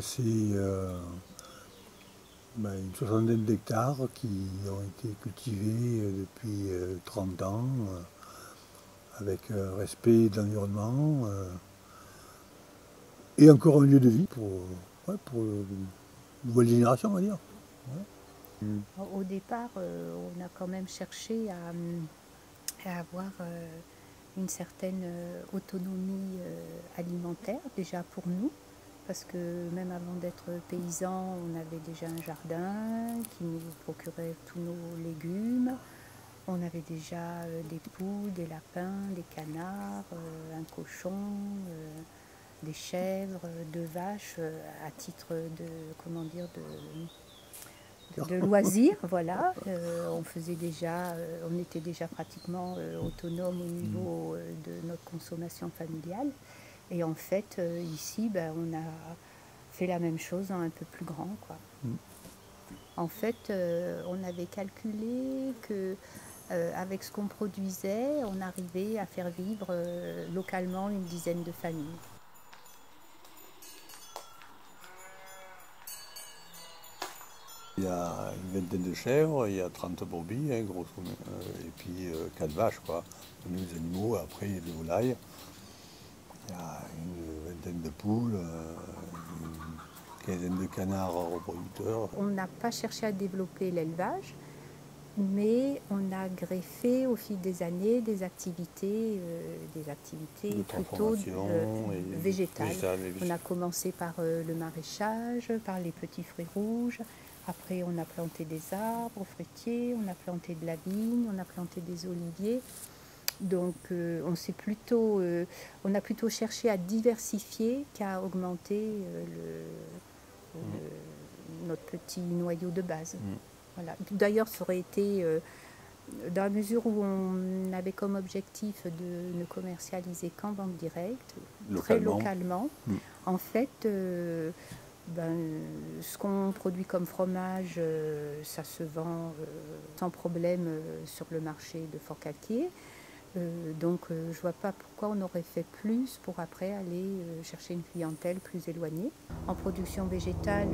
C'est une soixantaine d'hectares qui ont été cultivés depuis 30 ans, avec respect de l'environnement, et encore un lieu de vie pour une nouvelle génération, on va dire. Ouais. Au départ, on a quand même cherché à avoir une certaine autonomie alimentaire, déjà pour nous, parce que même avant d'être paysan, on avait déjà un jardin qui nous procurait tous nos légumes. On avait déjà des poules, des lapins, des canards, un cochon, des chèvres, deux vaches, à titre de loisirs, voilà. On était déjà pratiquement autonome au niveau de notre consommation familiale. Et en fait, ici, on a fait la même chose en un peu plus grand, quoi. En fait, on avait calculé que avec ce qu'on produisait, on arrivait à faire vivre localement une dizaine de familles. Il y a une vingtaine de chèvres, il y a 30 brebis, hein, grosso modo, et puis 4 vaches, quoi. Nous, les animaux, après, il y a des volailles. Il y a une vingtaine de poules, une quinzaine de canards reproducteurs. On n'a pas cherché à développer l'élevage, mais on a greffé au fil des années des activités De plutôt végétales. On a commencé par le maraîchage, par les petits fruits rouges. Après, on a planté des arbres fruitiers, on a planté de la vigne, on a planté des oliviers. Donc, on a plutôt cherché à diversifier qu'à augmenter notre petit noyau de base. Voilà. D'ailleurs, ça aurait été, dans la mesure où on avait comme objectif de ne commercialiser qu'en vente directe, très localement, en fait, ce qu'on produit comme fromage, ça se vend sans problème sur le marché de Forcalquier. Donc je ne vois pas pourquoi on aurait fait plus pour après aller chercher une clientèle plus éloignée. En production végétale,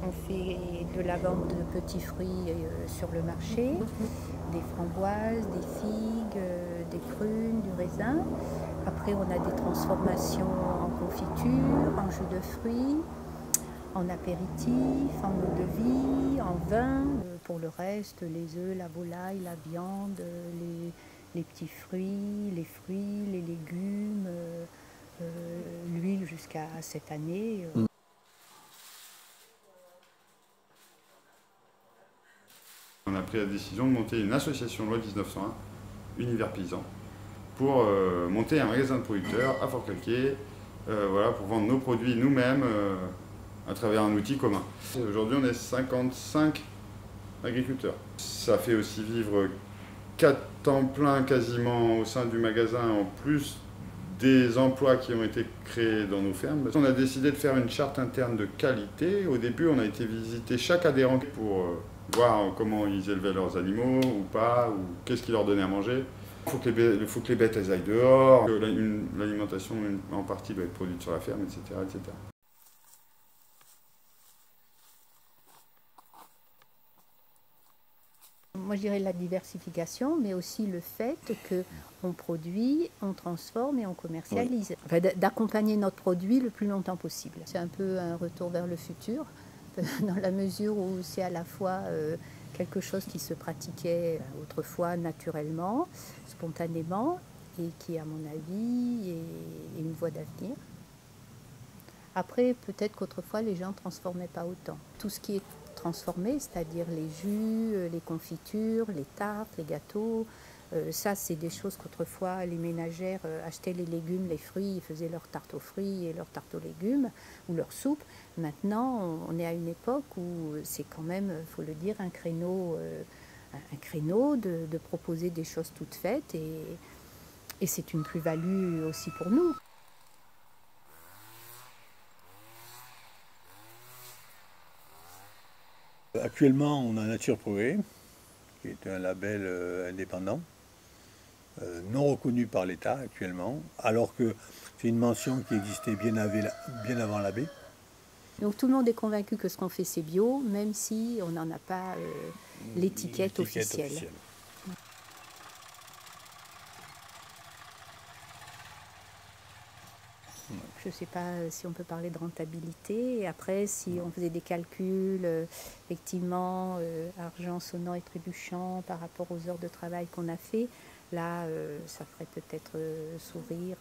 on fait de la vente de petits fruits sur le marché, des framboises, des figues, des prunes, du raisin. Après, on a des transformations en confiture, en jus de fruits, en apéritif, en eau de vie, en vin. Pour le reste, les œufs, la volaille, la viande, les petits fruits, les légumes, l'huile jusqu'à cette année. On a pris la décision de monter une association loi 1901, Univers Paysan, pour monter un magasin de producteurs à Forcalquier, voilà, pour vendre nos produits nous-mêmes à travers un outil commun. Aujourd'hui, on est 55 agriculteurs. Ça fait aussi vivre 4 temps plein quasiment au sein du magasin, en plus des emplois qui ont été créés dans nos fermes. On a décidé de faire une charte interne de qualité. Au début, on a été visiter chaque adhérent pour voir comment ils élevaient leurs animaux ou pas, ou qu'est-ce qu'ils leur donnaient à manger. Il faut que les bêtes elles aillent dehors, que l'alimentation en partie doit être produite sur la ferme, etc. etc. Moi, je dirais la diversification, mais aussi le fait qu'on produit, on transforme et on commercialise. Enfin, d'accompagner notre produit le plus longtemps possible. C'est un peu un retour vers le futur, dans la mesure où c'est à la fois quelque chose qui se pratiquait autrefois naturellement, spontanément, et qui, à mon avis, est une voie d'avenir. Après, peut-être qu'autrefois, les gens ne transformaient pas autant. Tout ce qui est transformé, c'est-à-dire les jus, les confitures, les tartes, les gâteaux, ça, c'est des choses qu'autrefois, les ménagères achetaient les légumes, les fruits, ils faisaient leur tarte aux fruits et leur tarte aux légumes, ou leur soupe. Maintenant, on est à une époque où c'est quand même, il faut le dire, un créneau de proposer des choses toutes faites, et c'est une plus-value aussi pour nous. Actuellement, on a Nature Progrès, qui est un label indépendant, non reconnu par l'État actuellement, alors que c'est une mention qui existait bien avant l'abbé. Donc tout le monde est convaincu que ce qu'on fait c'est bio, même si on n'en a pas l'étiquette officielle. Je ne sais pas si on peut parler de rentabilité. Et après, si on faisait des calculs, effectivement, argent sonnant et trébuchant par rapport aux heures de travail qu'on a fait, là, ça ferait peut-être sourire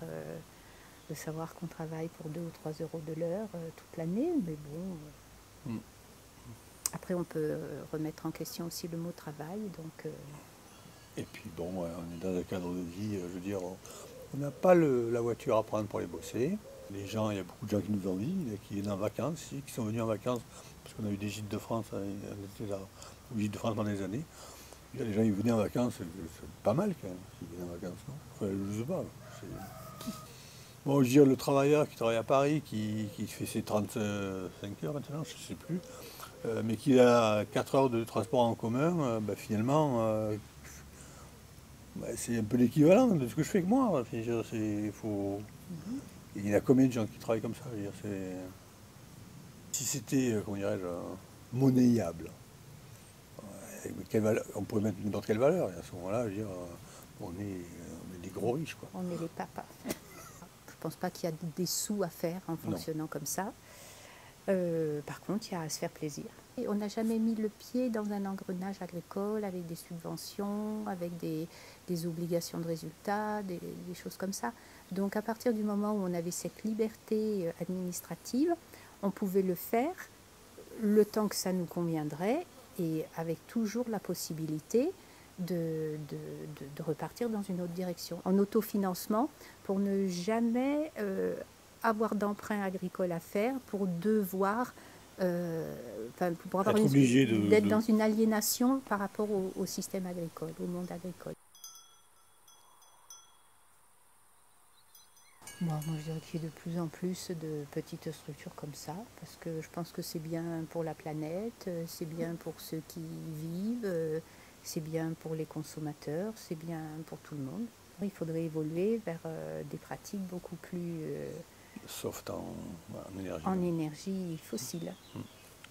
de savoir qu'on travaille pour 2 ou 3 euros de l'heure toute l'année. Mais bon, après, on peut remettre en question aussi le mot travail. Donc, Et puis bon, on est dans un cadre de vie, je veux dire, on n'a pas la voiture à prendre pour aller bosser. Les gens, il y a beaucoup de gens qui nous envient, qui viennent en vacances ici, qui sont venus en vacances, parce qu'on a eu des gîtes de France, on était là, aux gîtes de France pendant des années. Les gens, ils venaient en vacances, c'est pas mal quand même, s'ils venaient en vacances, non? Enfin, je sais pas. Bon, je veux dire, le travailleur qui travaille à Paris, qui fait ses 35 heures maintenant, je ne sais plus, mais qui a 4 heures de transport en commun, finalement, c'est un peu l'équivalent de ce que je fais que moi. Enfin, je veux dire, il y a combien de gens qui travaillent comme ça? Je veux dire, si c'était, comment dirais-je, monnayable, on pourrait mettre n'importe quelle valeur. Et à ce moment-là, je veux dire, on est des gros riches, quoi. On est les papas. Je ne pense pas qu'il y a des sous à faire en fonctionnant comme ça. Par contre, il y a à se faire plaisir. Et on n'a jamais mis le pied dans un engrenage agricole avec des subventions, avec des obligations de résultats, des choses comme ça. Donc à partir du moment où on avait cette liberté administrative, on pouvait le faire le temps que ça nous conviendrait et avec toujours la possibilité de repartir dans une autre direction. En autofinancement, pour ne jamais avoir d'emprunt agricole à faire, pour devoir, pour avoir d'être dans une aliénation par rapport au système agricole, au monde agricole. Moi, je dirais qu'il y a de plus en plus de petites structures comme ça, parce que je pense que c'est bien pour la planète, c'est bien pour ceux qui y vivent, c'est bien pour les consommateurs, c'est bien pour tout le monde. Il faudrait évoluer vers des pratiques beaucoup plus... soft en énergie. En énergie fossile.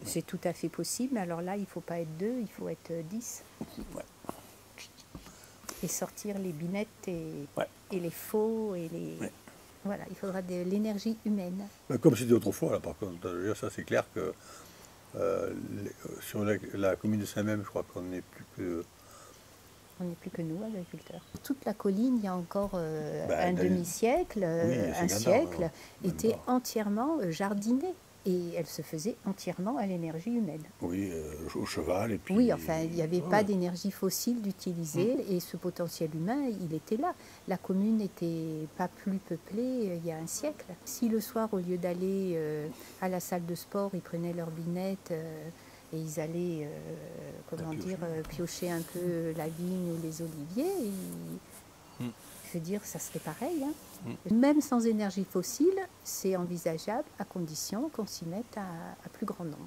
C'est tout à fait possible, mais alors là, il ne faut pas être 2, il faut être 10. Ouais. Et sortir les binettes et les faux et les... Ouais. Voilà, il faudra de l'énergie humaine. Comme c'était autrefois, là, par contre, ça c'est clair que sur la commune de Saint-Même, je crois qu'on n'est plus que... On n'est plus que nous, agriculteurs. Toute la colline, il y a encore un demi-siècle, un siècle, était entièrement jardinée. Et elle se faisait entièrement à l'énergie humaine. Oui, au cheval. Et puis, oui, enfin, il n'y avait pas d'énergie fossile d'utiliser et ce potentiel humain, il était là. La commune n'était pas plus peuplée il y a un siècle. Si le soir, au lieu d'aller à la salle de sport, ils prenaient leur binette et ils allaient, piocher un peu la vigne ou les oliviers, je veux dire, ça serait pareil. Même sans énergie fossile, c'est envisageable à condition qu'on s'y mette à plus grand nombre.